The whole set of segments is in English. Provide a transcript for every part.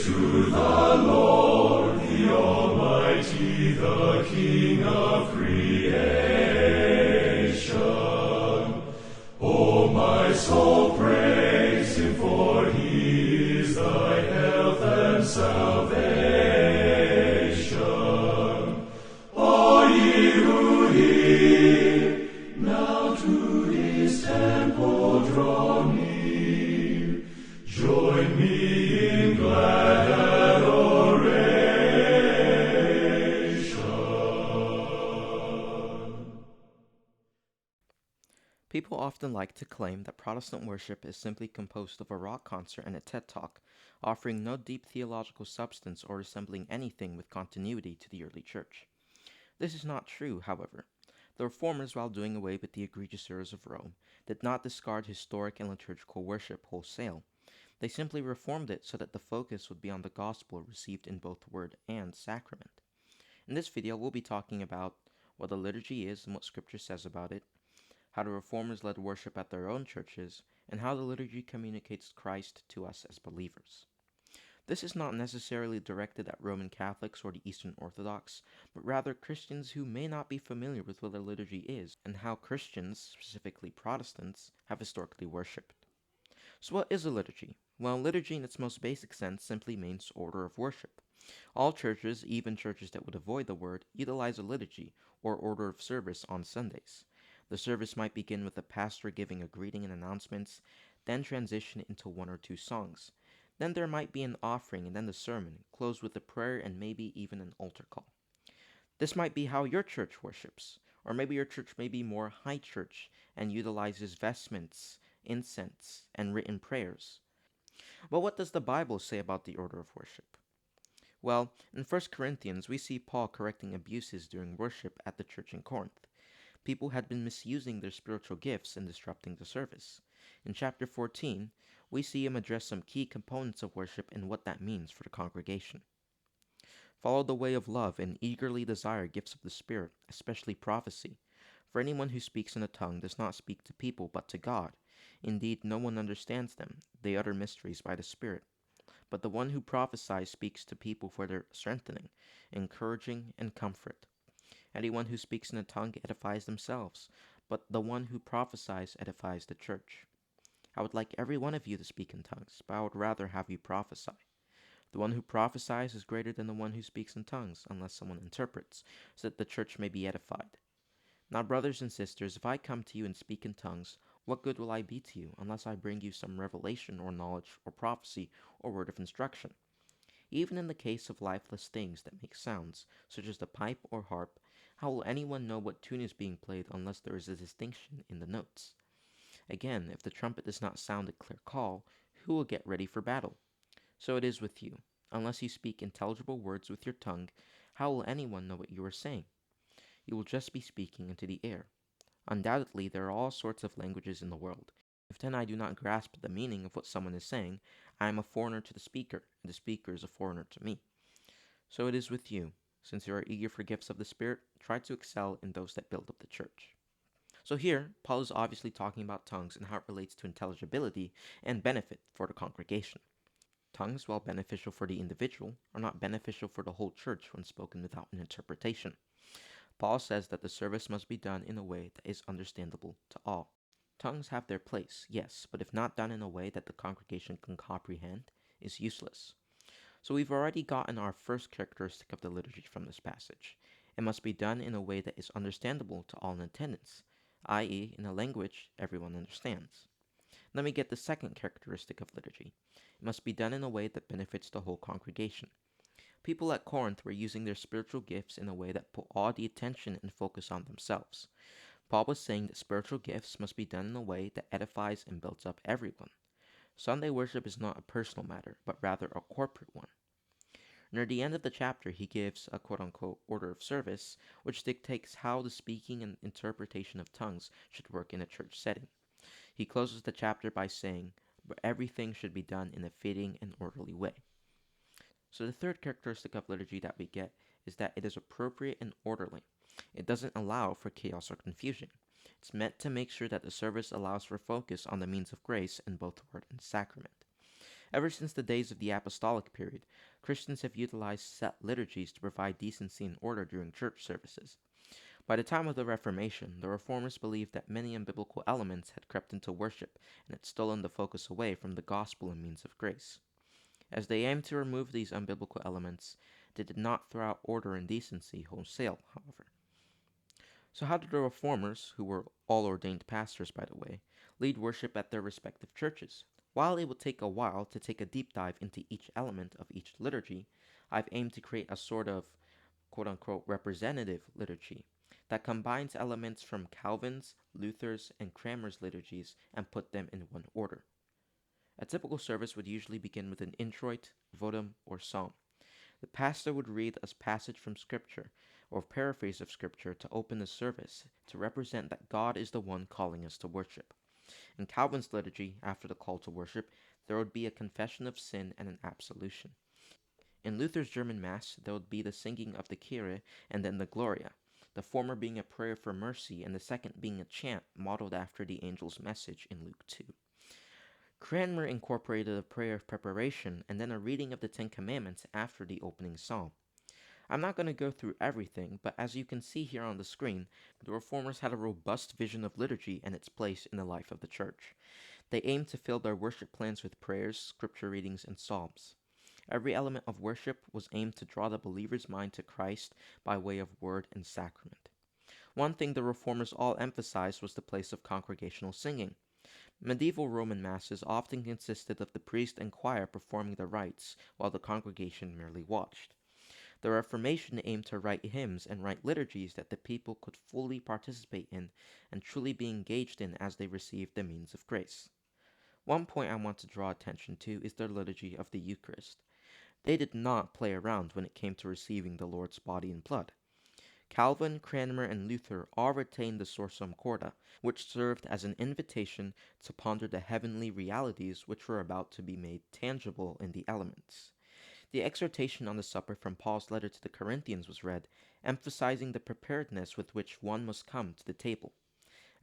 to the Lord, the Almighty, the King of creation. O my soul, praise him, for he is thy health and salvation. All ye who hear, now to his temple draw near. Join me in glad adoration. People often like to claim that Protestant worship is simply composed of a rock concert and a TED Talk, offering no deep theological substance or resembling anything with continuity to the early church. This is not true, however. The Reformers, while doing away with the egregious errors of Rome, did not discard historic and liturgical worship wholesale. They simply reformed it so that the focus would be on the gospel received in both word and sacrament. In this video, we'll be talking about what the liturgy is and what Scripture says about it, how the Reformers led worship at their own churches, and how the liturgy communicates Christ to us as believers. This is not necessarily directed at Roman Catholics or the Eastern Orthodox, but rather Christians who may not be familiar with what the liturgy is and how Christians, specifically Protestants, have historically worshipped. So what is a liturgy? Well, liturgy in its most basic sense simply means order of worship. All churches, even churches that would avoid the word, utilize a liturgy, or order of service, on Sundays. The service might begin with the pastor giving a greeting and announcements, then transition into one or two songs. Then there might be an offering and then the sermon, closed with a prayer and maybe even an altar call. This might be how your church worships, or maybe your church may be more high church and utilizes vestments, incense, and written prayers. But what does the Bible say about the order of worship? Well, in 1 Corinthians, we see Paul correcting abuses during worship at the church in Corinth. People had been misusing their spiritual gifts and disrupting the service. In chapter 14, we see him address some key components of worship and what that means for the congregation. Follow the way of love and eagerly desire gifts of the Spirit, especially prophecy. For anyone who speaks in a tongue does not speak to people but to God. Indeed, no one understands them. They utter mysteries by the Spirit. But the one who prophesies speaks to people for their strengthening, encouraging, and comfort. Anyone who speaks in a tongue edifies themselves, but the one who prophesies edifies the church. I would like every one of you to speak in tongues, but I would rather have you prophesy. The one who prophesies is greater than the one who speaks in tongues, unless someone interprets, so that the church may be edified. Now, brothers and sisters, if I come to you and speak in tongues, what good will I be to you, unless I bring you some revelation or knowledge or prophecy or word of instruction? Even in the case of lifeless things that make sounds, such as the pipe or harp, how will anyone know what tune is being played unless there is a distinction in the notes? Again, if the trumpet does not sound a clear call, who will get ready for battle? So it is with you. Unless you speak intelligible words with your tongue, how will anyone know what you are saying? You will just be speaking into the air. Undoubtedly, there are all sorts of languages in the world. If then I do not grasp the meaning of what someone is saying, I am a foreigner to the speaker, and the speaker is a foreigner to me. So it is with you. Since you are eager for gifts of the Spirit, try to excel in those that build up the church. So here, Paul is obviously talking about tongues and how it relates to intelligibility and benefit for the congregation. Tongues, while beneficial for the individual, are not beneficial for the whole church when spoken without an interpretation. Paul says that the service must be done in a way that is understandable to all. Tongues have their place, yes, but if not done in a way that the congregation can comprehend, is useless. So we've already gotten our first characteristic of the liturgy from this passage. It must be done in a way that is understandable to all in attendance, i.e., in a language everyone understands. Let me get the second characteristic of liturgy. It must be done in a way that benefits the whole congregation. People at Corinth were using their spiritual gifts in a way that put all the attention and focus on themselves. Paul was saying that spiritual gifts must be done in a way that edifies and builds up everyone. Sunday worship is not a personal matter, but rather a corporate one. Near the end of the chapter, he gives a quote-unquote order of service, which dictates how the speaking and interpretation of tongues should work in a church setting. He closes the chapter by saying, "But everything should be done in a fitting and orderly way." So the third characteristic of liturgy that we get is that it is appropriate and orderly. It doesn't allow for chaos or confusion. It's meant to make sure that the service allows for focus on the means of grace in both word and sacrament. Ever since the days of the apostolic period, Christians have utilized set liturgies to provide decency and order during church services. By the time of the Reformation, the Reformers believed that many unbiblical elements had crept into worship and had stolen the focus away from the gospel and means of grace. As they aimed to remove these unbiblical elements, they did not throw out order and decency wholesale, however. So, how did the Reformers, who were all ordained pastors by the way, lead worship at their respective churches? While it would take a while to take a deep dive into each element of each liturgy, I've aimed to create a sort of quote unquote representative liturgy that combines elements from Calvin's, Luther's, and Cranmer's liturgies and put them in one order. A typical service would usually begin with an introit, votum, or psalm. The pastor would read a passage from Scripture or paraphrase of Scripture to open the service to represent that God is the one calling us to worship. In Calvin's liturgy, after the call to worship, there would be a confession of sin and an absolution. In Luther's German Mass, there would be the singing of the Kyrie and then the Gloria, the former being a prayer for mercy and the second being a chant modeled after the angel's message in Luke 2. Cranmer incorporated a prayer of preparation and then a reading of the Ten Commandments after the opening psalm. I'm not going to go through everything, but as you can see here on the screen, the Reformers had a robust vision of liturgy and its place in the life of the church. They aimed to fill their worship plans with prayers, scripture readings, and psalms. Every element of worship was aimed to draw the believer's mind to Christ by way of word and sacrament. One thing the Reformers all emphasized was the place of congregational singing. Medieval Roman masses often consisted of the priest and choir performing the rites while the congregation merely watched. The Reformation aimed to write hymns and write liturgies that the people could fully participate in and truly be engaged in as they received the means of grace. One point I want to draw attention to is their liturgy of the Eucharist. They did not play around when it came to receiving the Lord's body and blood. Calvin, Cranmer, and Luther all retained the Sursum Corda, which served as an invitation to ponder the heavenly realities which were about to be made tangible in the elements. The exhortation on the supper from Paul's letter to the Corinthians was read, emphasizing the preparedness with which one must come to the table.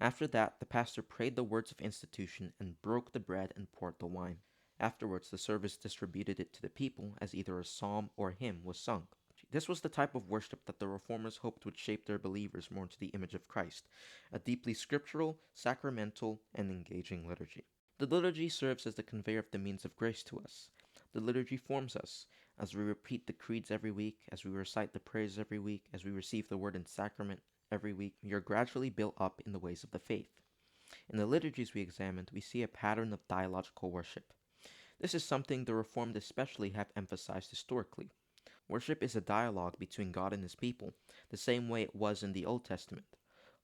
After that, the pastor prayed the words of institution and broke the bread and poured the wine. Afterwards, the service distributed it to the people as either a psalm or a hymn was sung. This was the type of worship that the Reformers hoped would shape their believers more into the image of Christ, a deeply scriptural, sacramental, and engaging liturgy. The liturgy serves as the conveyor of the means of grace to us. The liturgy forms us. As we repeat the creeds every week, as we recite the prayers every week, as we receive the word and sacrament every week, we are gradually built up in the ways of the faith. In the liturgies we examined, we see a pattern of theological worship. This is something the Reformed especially have emphasized historically. Worship is a dialogue between God and his people, the same way it was in the Old Testament.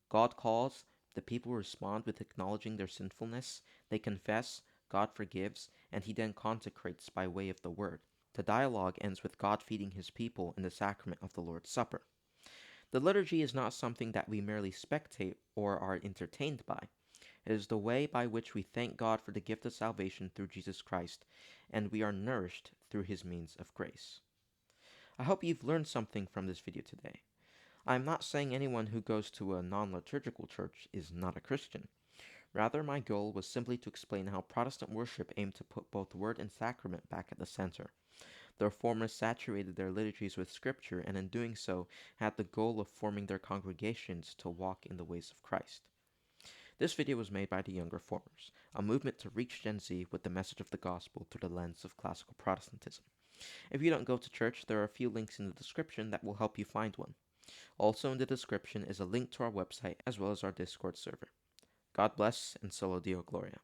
God calls, the people respond with acknowledging their sinfulness, they confess, God forgives, and he then consecrates by way of the word. The dialogue ends with God feeding his people in the sacrament of the Lord's Supper. The liturgy is not something that we merely spectate or are entertained by. It is the way by which we thank God for the gift of salvation through Jesus Christ, and we are nourished through his means of grace. I hope you've learned something from this video today. I'm not saying anyone who goes to a non-liturgical church is not a Christian. Rather, my goal was simply to explain how Protestant worship aimed to put both word and sacrament back at the center. The Reformers saturated their liturgies with Scripture, and in doing so, had the goal of forming their congregations to walk in the ways of Christ. This video was made by the Young Reformers, a movement to reach Gen Z with the message of the gospel through the lens of Classical Protestantism. If you don't go to church, there are a few links in the description that will help you find one. Also in the description is a link to our website as well as our Discord server. God bless and Solo Deo Gloria.